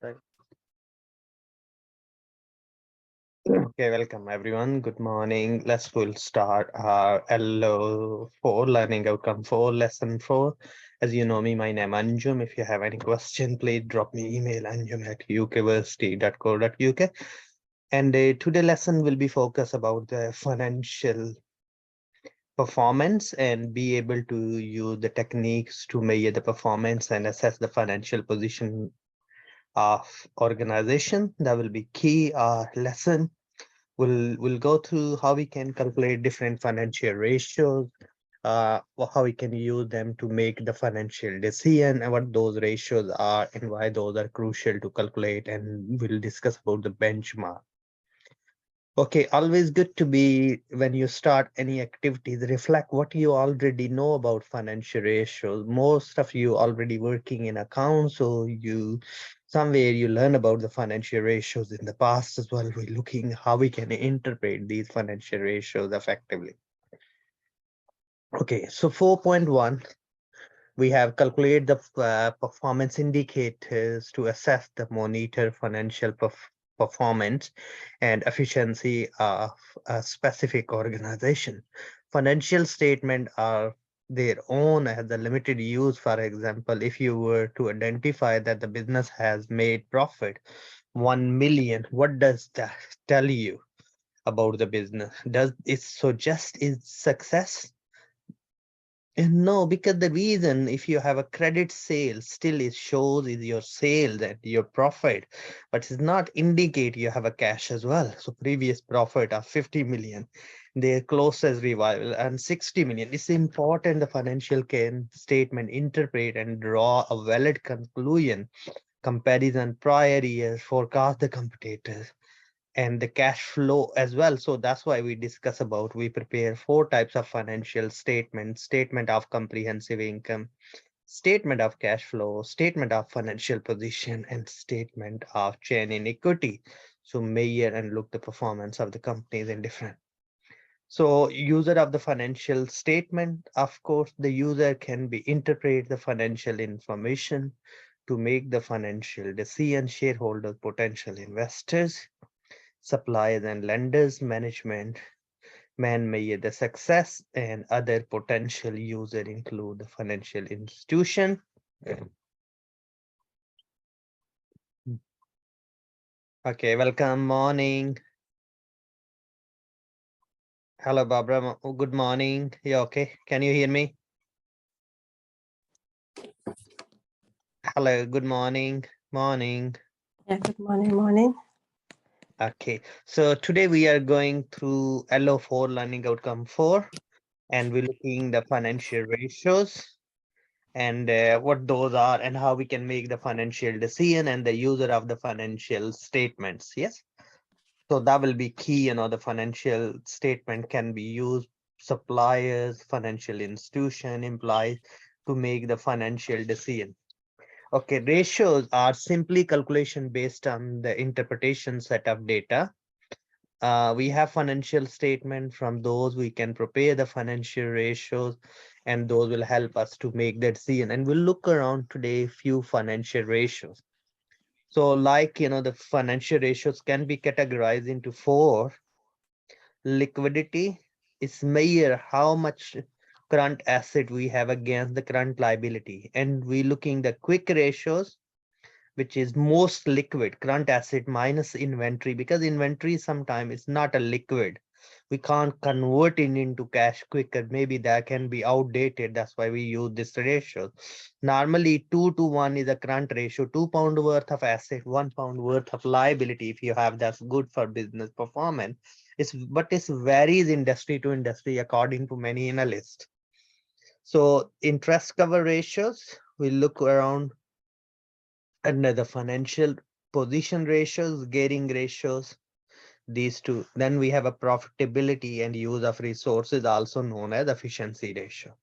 Right. Okay, welcome everyone. Good morning. We'll start our LO4 learning outcome 4 lesson 4. As you know me, my name is Anjum. If you have any question, please drop me email anjum@ukversity.co.uk. And today lesson will be focused about the financial performance and be able to use the techniques to measure the performance and assess the financial position of organization. That will be key lesson. We'll go through how we can calculate different financial ratios, how we can use them to make the financial decision and what those ratios are and why those are crucial to calculate, and we'll discuss about the benchmark. Okay, always good to be when you start any activities, reflect what you already know about financial ratios. Most of you already working in accounts, so you somewhere you learn about the financial ratios in the past as well. We're looking how we can interpret these financial ratios effectively. Okay, so 4.1, we have calculated the performance indicators to assess the monitor financial performance and efficiency of a specific organization. Financial statements are their own as a limited use. For example, if you were to identify that the business has made profit 1 million, what does that tell you about the business? Does it suggest its success? No, because the reason if you have a credit sale, still it shows is your sales and your profit, but it's not indicate you have a cash as well. So previous profit of 50 million, their closest revival and 60 million. It's important the financial statement interpret and draw a valid conclusion, comparison prior years, forecast the competitors and the cash flow as well. So that's why we discuss about, we prepare 4 types of financial statements: statement of comprehensive income, statement of cash flow, statement of financial position, and statement of change in equity. So measure and look the performance of the companies in different. So user of the financial statement, of course, the user can be interpret the financial information to make the financial decision. Shareholders, potential investors, suppliers and lenders, management, man measure the success, and other potential user include the financial institution. Okay, welcome, morning. Hello, Barbara. Good morning. Yeah, okay. Can you hear me? Hello, good morning. Morning. Yeah, good morning. Okay, so today we are going through LO4 learning outcome 4, and we're looking the financial ratios and what those are and how we can make the financial decision and the user of the financial statements. Yes, so that will be key. The financial statement can be used suppliers, financial institution, employees to make the financial decision. Okay, ratios are simply calculation based on the interpretation set of data. We have financial statement. From those we can prepare the financial ratios, and those will help us to make that decision. And we'll look around today few financial ratios. So like, the financial ratios can be categorized into 4. Liquidity is measure how much current asset we have against the current liability, and we looking the quick ratios, which is most liquid, current asset minus inventory, because inventory sometimes is not a liquid. We can't convert it into cash quicker. Maybe that can be outdated. That's why we use this ratio. Normally 2:1 is a current ratio, £2 worth of asset, £1 worth of liability. If you have, that's good for business performance. But it varies industry to industry according to many analysts. So interest cover ratios, we look around under the financial position ratios, gearing ratios, these two. Then we have a profitability and use of resources, also known as efficiency ratio.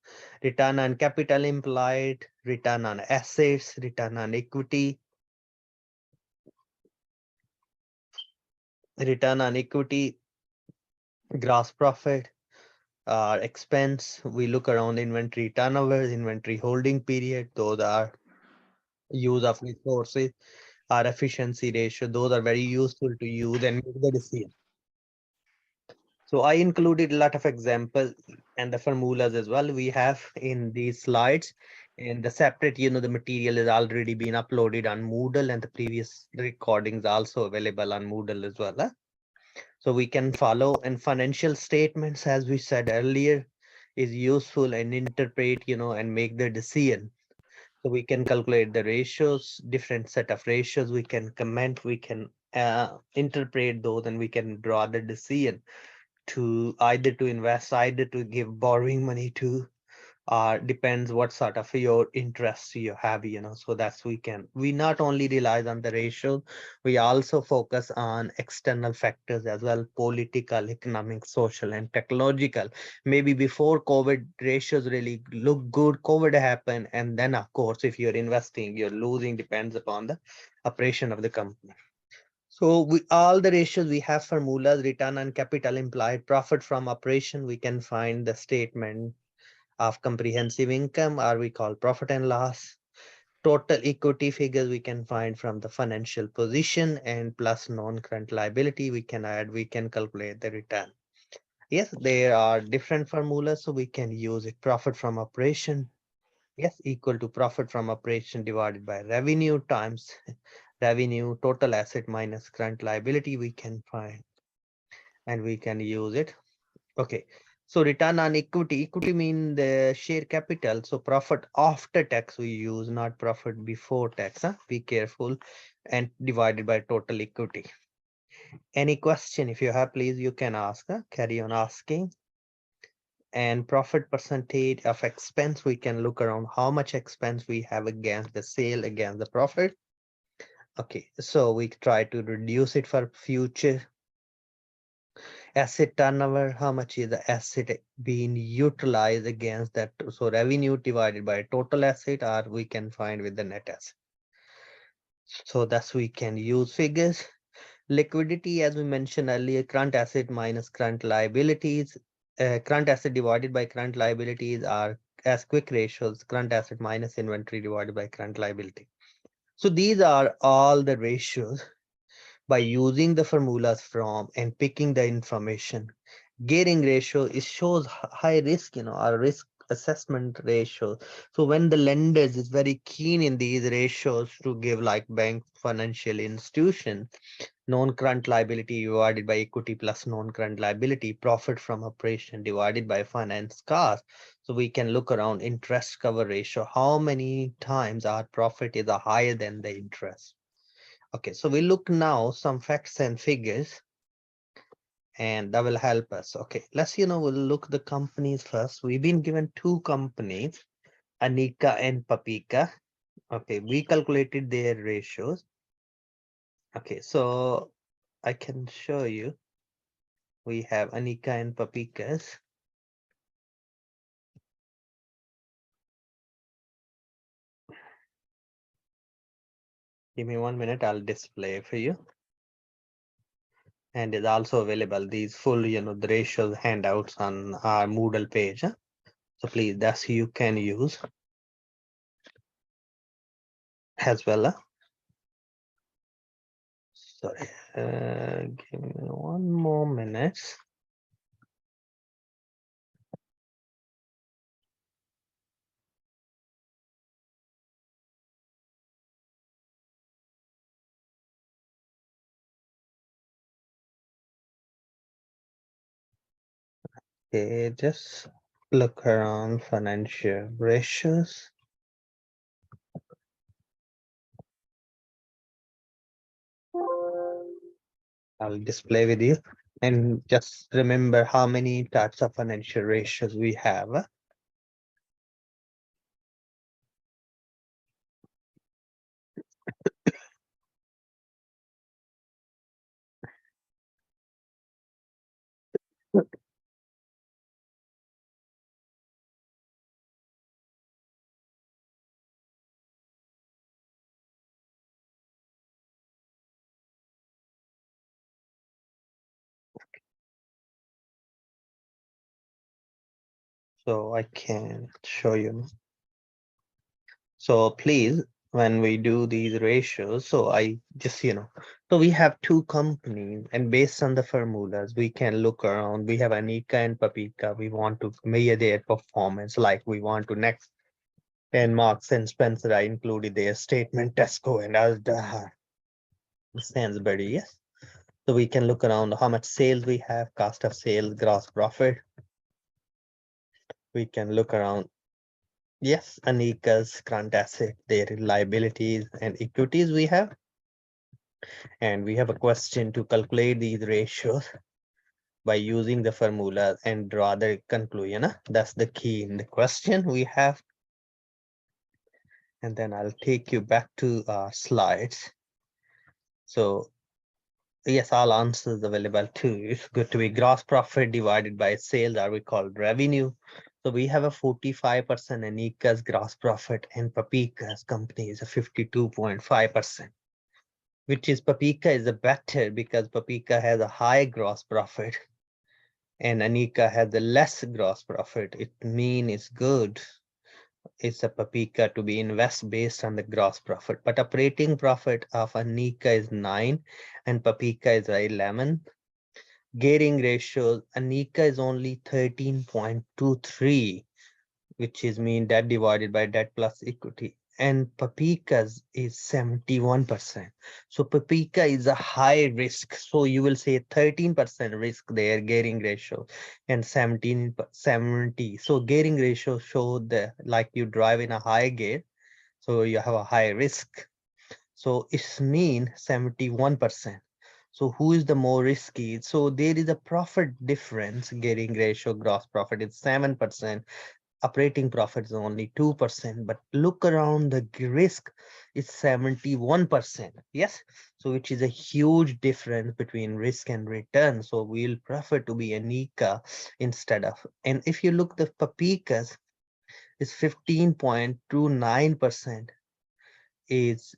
Return on capital employed, return on assets, return on equity, gross profit, expense. We look around inventory turnovers, inventory holding period. Those are use of resources. our efficiency ratio. Those are very useful to use and make the decision. So I included a lot of examples and the formulas as well we have in these slides. And the separate, the material is already been uploaded on Moodle, and the previous recordings also available on Moodle as well. So we can follow, and financial statements, as we said earlier, is useful and interpret, and make the decision. So we can calculate the ratios, different set of ratios. We can comment, we can interpret those, and we can draw the decision to either to invest, either to give borrowing money to, depends what sort of your interest you have, so that's we not only rely on the ratio, we also focus on external factors as well, political, economic, social, and technological. Maybe before COVID, ratios really look good. COVID happened, and then of course, if you're investing, you're losing, depends upon the operation of the company. So all the ratios we have formulas, return on capital implied, profit from operation, we can find the statement of comprehensive income, or we call profit and loss. Total equity figures we can find from the financial position, and plus non-current liability we can add, we can calculate the return. Yes, there are different formulas, so we can use it. Profit from operation, yes, equal to profit from operation divided by revenue times revenue, total asset minus current liability we can find, and we can use it. Okay, so return on equity, equity mean the share capital. So profit after tax we use, not profit before tax. Be careful. And divided by total equity. Any question if you have, please you can ask. Carry on asking. And profit percentage of expense, we can look around how much expense we have against the sale, against the profit. Okay, so we try to reduce it for future. Asset turnover, how much is the asset being utilized against that? So revenue divided by total asset, or we can find with the net asset. So that's we can use figures. Liquidity, as we mentioned earlier, current asset minus current liabilities. Current asset divided by current liabilities are as quick ratios, current asset minus inventory divided by current liability. So these are all the ratios. By using the formulas from and picking the information, gearing ratio, it shows high risk, our risk assessment ratio. So when the lenders is very keen in these ratios to give, like bank, financial institution, non-current liability divided by equity plus non-current liability, profit from operation divided by finance cost. So we can look around interest cover ratio, how many times our profit is higher than the interest. Okay, so we look now some facts and figures, and that will help us. Okay, let's, we'll look the companies first. We've been given two companies, Anika and Papika. Okay, we calculated their ratios. Okay, so I can show you. We have Anika and Papikas. Give me 1 minute, I'll display for you. And it's also available, these full, the ratios handouts on our Moodle page. So please, that's you can use as well. Sorry, give me 1 more minute. Okay, just look around financial ratios. I'll display with you, and just remember how many types of financial ratios we have. So I can show you. So please, when we do these ratios. So I just, so we have two companies, and based on the formulas, we can look around. We have Anika and Papika. We want to measure their performance, like we want to next. And Marks and Spencer, I included their statement, Tesco and Asda, Sainsbury, yes. So we can look around how much sales we have, cost of sales, gross profit. We can look around, yes, Anika's current asset, their liabilities and equities we have. And we have a question to calculate these ratios by using the formula and draw the conclusion. That's the key in the question we have. And then I'll take you back to our slides. So yes, all answers available too. It's good to be gross profit divided by sales, are we called revenue. So we have a 45% Anika's gross profit, and Papika's company is a 52.5%, which is Papika is a better because Papika has a high gross profit and Anika has a less gross profit. It means it's good. It's a Papika to be invest based on the gross profit, but operating profit of Anika is 9 and Papika is 11. Gearing ratio, Anika is only 13.23, which is mean debt divided by debt plus equity. And Papika's is 71%. So Papika is a high risk. So you will say 13% risk there, gearing ratio, and 70. So gearing ratio show the like you drive in a high gear. So you have a high risk. So it's mean 71%. So who is the more risky? So there is a profit difference. Gearing ratio, gross profit is 7%. Operating profit is only 2%, but look around, the risk is 71%. Yes, so which is a huge difference between risk and return. So we'll prefer to be a Nika instead of. And if you look, the Papikas is 15.29% is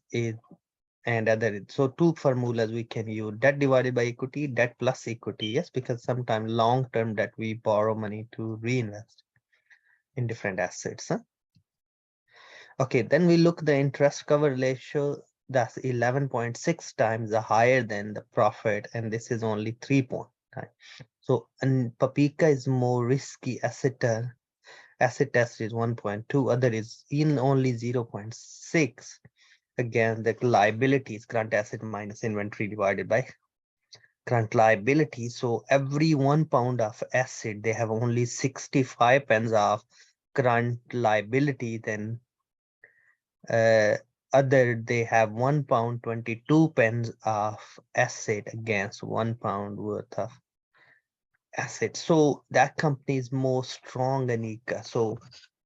and other. So two formulas we can use: debt divided by equity, debt plus equity. Yes, because sometimes long term debt we borrow money to reinvest in different assets. Okay, then we look the interest cover ratio. That's 11.6 times the higher than the profit, and this is only 3.9. So and Papika is more risky asset. Asset test is 1.2, other is in only 0.6. Again, the liabilities, current asset minus inventory divided by current liability. So every £1 of asset, they have only 65 pence of current liability. Then other, they have £1 22 pence of asset against £1 worth of asset. So that company is more strong than Nika. So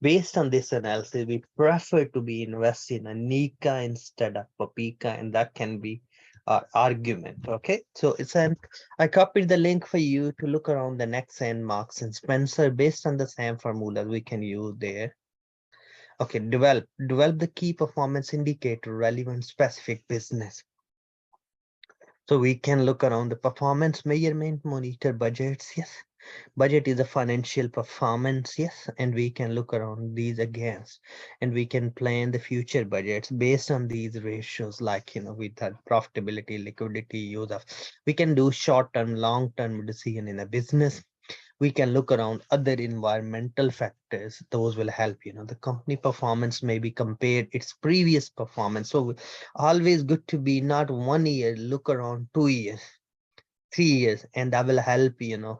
based on this analysis, we prefer to be invested in a Nika instead of Papika, and that can be our argument. Okay, so I copied the link for you to look around the next and Marks and Spencer based on the same formula we can use there. Okay, develop the key performance indicator relevant specific business. So we can look around the performance measurement, monitor budgets. Yes, budget is a financial performance. Yes, and we can look around these against, and we can plan the future budgets based on these ratios, like with that profitability, liquidity, use of. We can do short-term, long-term decision in a business. We can look around other environmental factors. Those will help, the company performance may be compared its previous performance. So always good to be not 1 year, look around 2 years, 3 years, and that will help, So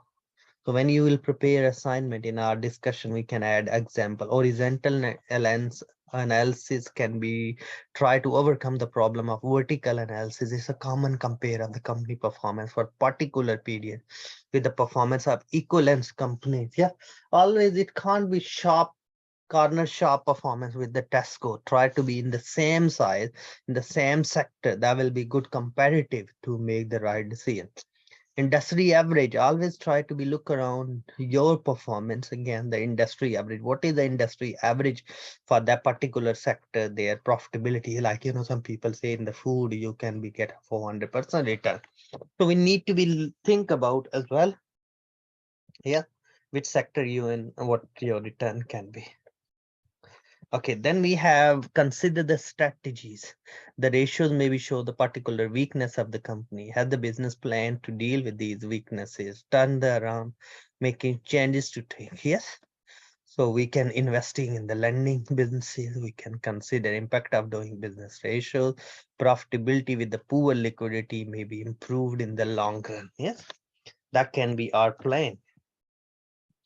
when you will prepare assignment in our discussion, we can add example. Horizontal analysis can be try to overcome the problem of vertical analysis. It's a common compare of the company performance for particular period with the performance of equivalence companies. Yeah, always it can't be sharp corner shop performance with the Tesco. Try to be in the same size, in the same sector. That will be good comparative to make the right decision. Industry average, always try to be look around your performance. Again, the industry average, what is the industry average for that particular sector, their profitability? Like, some people say in the food you can be get 400% return. So we need to be think about as well, yeah, which sector you in and what your return can be. Okay, then we have consider the strategies. The ratios maybe show the particular weakness of the company. Have the business plan to deal with these weaknesses, turn the around, making changes to take. Yes. So we can investing in the lending businesses. We can consider impact of doing business ratios, profitability with the poor liquidity may be improved in the long run. Yes, that can be our plan.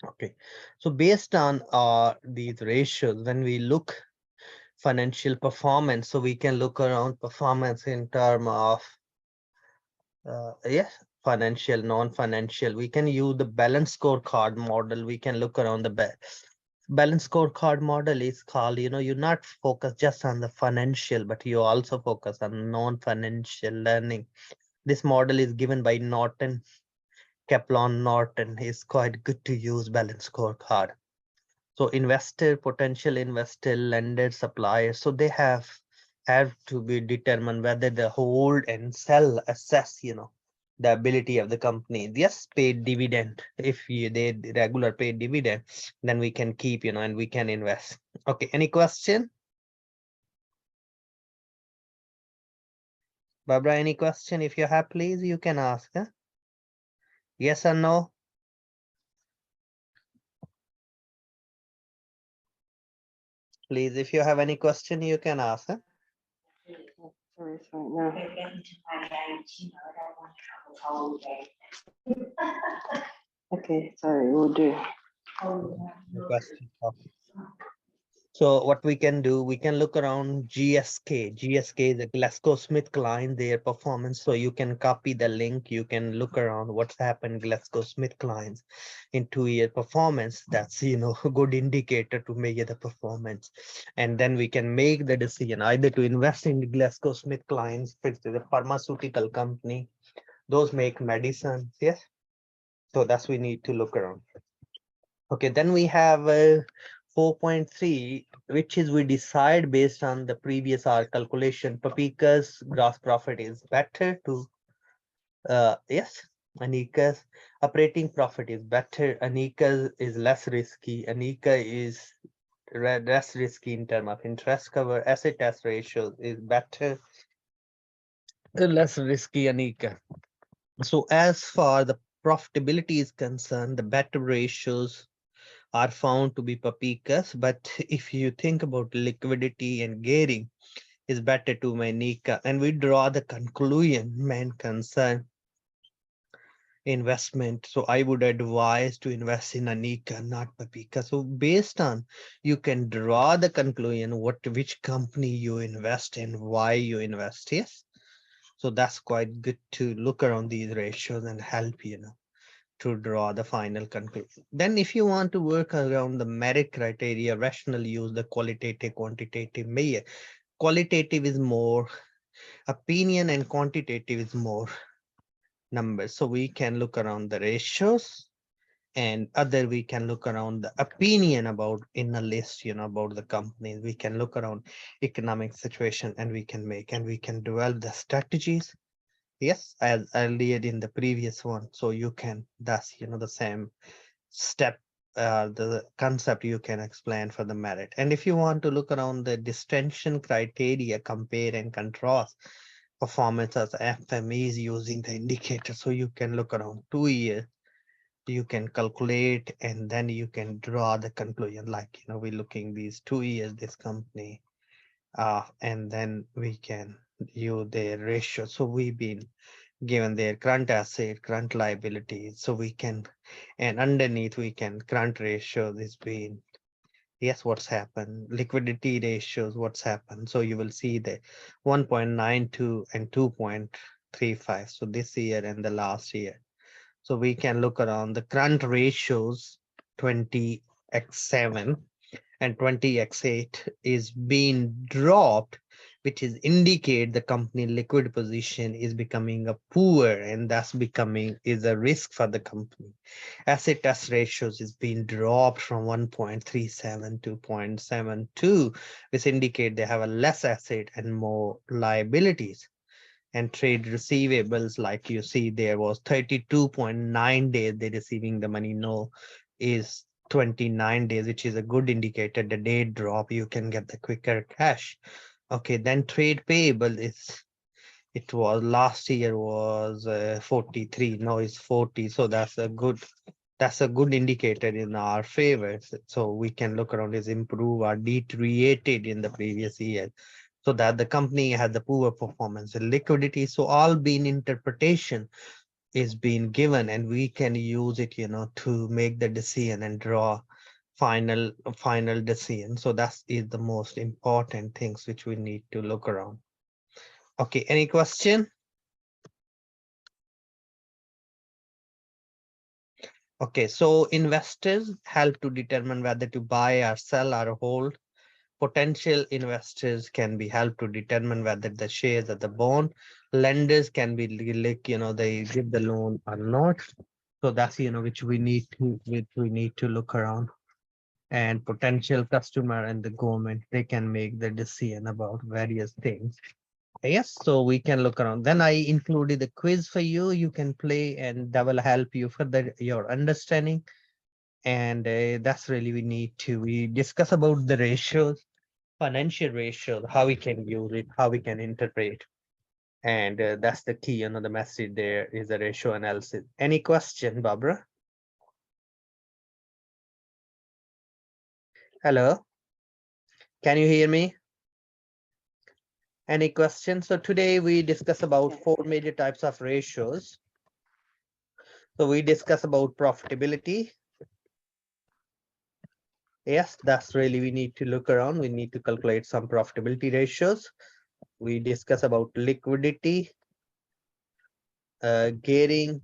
Okay, so based on these ratios, when we look financial performance, so we can look around performance in term of yes, financial, non-financial. We can use the balance scorecard model. We can look around the balance scorecard model is called, you not focus just on the financial, but you also focus on non-financial learning. This model is given by Norton, Kaplan Norton. Is quite good to use balance scorecard. So investor, potential investor, lender, supplier. So they have to be determined whether they hold and sell, assess, the ability of the company. Yes, paid dividend. If they regular paid dividend, then we can keep, and we can invest. Okay, any question? Barbara, any question? If you have, please, you can ask. Huh? Yes or no? Please, if you have any question, you can ask. Huh? Sorry, no. Okay, sorry, we'll do. No question. Okay. So what we can do, we can look around GSK. GSK is a GlaxoSmithKline, their performance. So you can copy the link. You can look around what's happened GlaxoSmithKline's in 2-year performance. That's, a good indicator to measure the performance. And then we can make the decision either to invest in GlaxoSmithKline's, which is a pharmaceutical company. Those make medicines. Yes. So that's we need to look around. Okay, then we have 4.3, which is we decide based on the previous R calculation. Papika's gross profit is better to yes, Anika's operating profit is better. Anika's is less risky. Anika is less risky in terms of interest cover. Asset test ratio is better, less risky Anika. So as far the profitability is concerned, the better ratios are found to be Papikas, but if you think about liquidity and gearing, is better to Manika. And we draw the conclusion, main concern investment. So I would advise to invest in Anika, not Papika. So based on, you can draw the conclusion which company you invest in, why you invest. Yes. So that's quite good to look around these ratios and help, to draw the final conclusion. Then if you want to work around the merit criteria, rational use the qualitative, quantitative measure. Qualitative is more opinion and quantitative is more numbers. So we can look around the ratios and other we can look around the opinion about in a list, about the companies. We can look around economic situation and we can develop the strategies. Yes, as earlier in the previous one. So you can, that's, the same step, the concept you can explain for the merit. And if you want to look around the distinction criteria, compare and contrast performance as FMEs using the indicator. So you can look around 2 years, you can calculate and then you can draw the conclusion like, we're looking these 2 years, this company, and then we can use their ratio. So we've been given their current asset, current liabilities. So we can, and underneath we can current ratio this being, yes, what's happened, liquidity ratios, what's happened. So you will see the 1.92 and 2.35. So this year and the last year. So we can look around the current ratios 20x7 and 20x8 is being dropped, which is indicate the company liquid position is becoming a poor and thus becoming is a risk for the company. Asset test ratios is being dropped from 1.37 to 0.72, which indicate they have a less asset and more liabilities. And trade receivables, like you see, there was 32.9 days they're receiving the money. No, is 29 days, which is a good indicator. The day drop, you can get the quicker cash. Okay, then trade payable is, it was last year was 43, now it's 40. So that's a good indicator in our favor. So we can look around is improve or deteriorated in the previous year. So that the company had the poor performance and liquidity. So all being interpretation is being given, and we can use it, to make the decision and draw final decision. So that is the most important things which we need to look around. Okay, any question? Okay, so investors help to determine whether to buy or sell or hold. Potential investors can be helped to determine whether the shares are the bond. Lenders can be like, they give the loan or not. So that's, which we need to look around. And potential customer and the government, they can make the decision about various things. Yes, so we can look around. Then I included the quiz for you. You can play, and that will help you further your understanding. And that's really we discuss about the ratios, financial ratios, how we can use it, how we can interpret. And that's the key, the message there is the ratio analysis. Any question, Barbara? Hello, can you hear me? Any questions? So today we discuss about 4 major types of ratios. So we discuss about profitability. Yes, that's really we need to look around. We need to calculate some profitability ratios. We discuss about liquidity, gearing,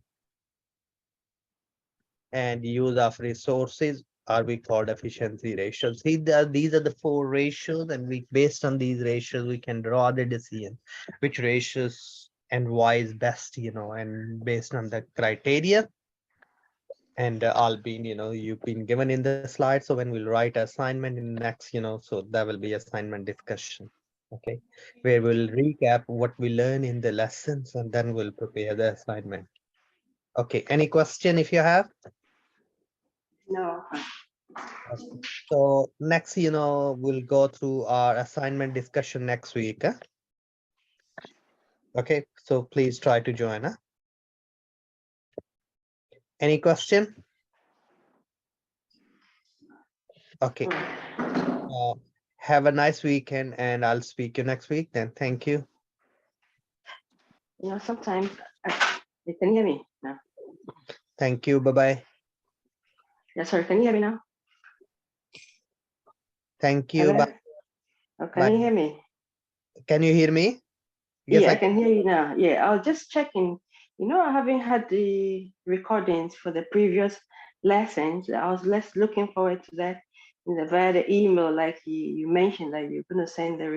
and use of resources, are we called efficiency ratios. See, these are the 4 ratios, and we based on these ratios we can draw the decision which ratios and why is best, and based on the criteria. And all been, you've been given in the slide. So when we'll write assignment in next, so there will be assignment discussion. Okay, where we'll recap what we learn in the lessons, and then we'll prepare the assignment. Okay, any question if you have? No. Okay. So next, we'll go through our assignment discussion next week. Okay, so please try to join. Any question? Okay. Have a nice weekend, and I'll speak you next week then. Thank you. Sometimes you can hear me now. Thank you. Bye-bye. Yeah, sorry, can you hear me now? Thank you. Hello? Bye. Oh, can you hear me? Can you hear me? Yes, yeah, I can hear you now. Yeah, I was just checking. I haven't had the recordings for the previous lessons. I was looking forward to that via the email, like you mentioned that you're going to send the